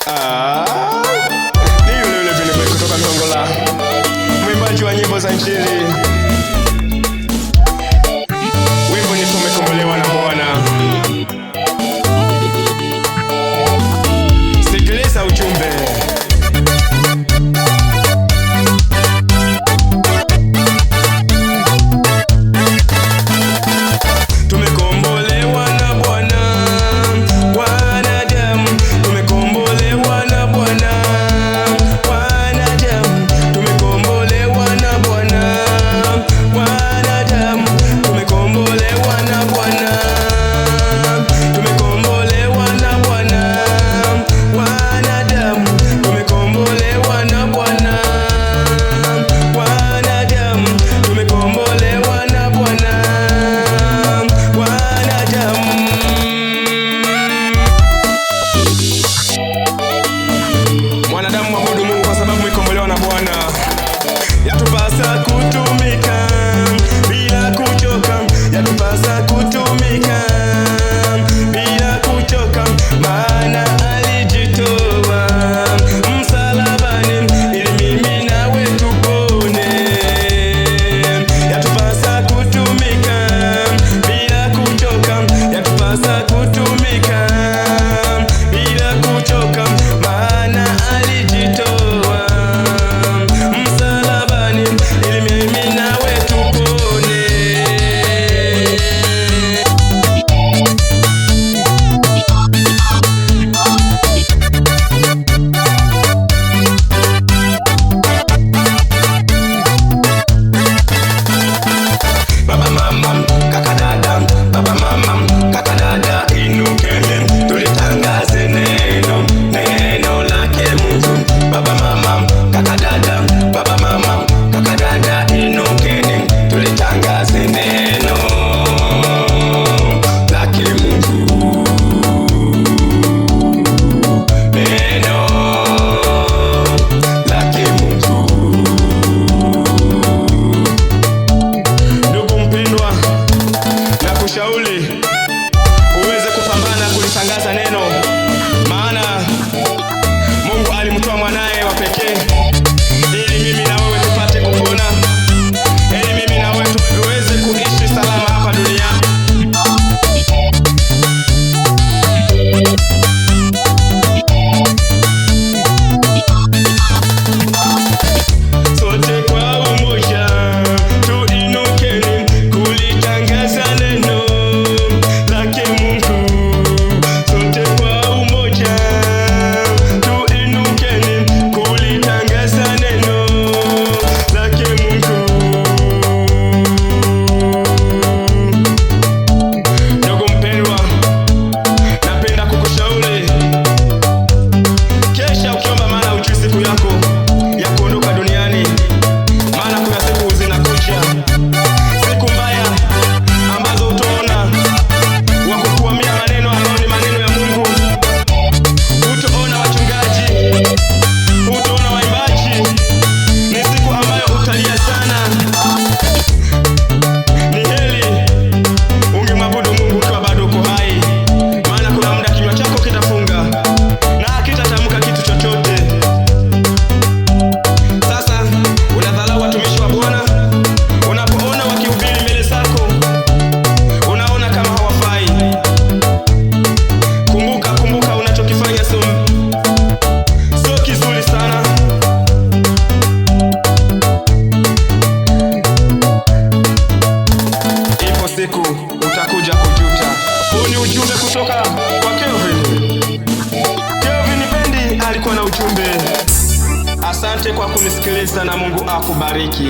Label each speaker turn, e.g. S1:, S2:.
S1: Ni yule yule Vini kutoka Tongola, mwimbaji wa nyimbo za Injili. Wimbo ni tumekombolewa na Bwana. Sikiliza ujumbe. Yatupasa kutumika bila kuchoka, yatupasa kutumika bila kuchoka, maana alijitoa msalabani ili mimi nawe tupone. Yatupasa kutumika bila kuchoka, yatupasa kutumika bila kuchoka, maana alijitoa uweze kupambana kulitangaza neno, maana Mungu alimtoa mwanae wa pekee ili mimi na wewe tupate kupona, ili mimi na wewe tuweze kuishi salama hapa duniani. Sote kwa umoja tuinukeni kulitangaza neno. Utakuja kujuta. Huu ni ujumbe kutoka kwa Kelvin. Kelvin Bendi alikuwa na ujumbe. Asante kwa kunisikiliza na Mungu akubariki.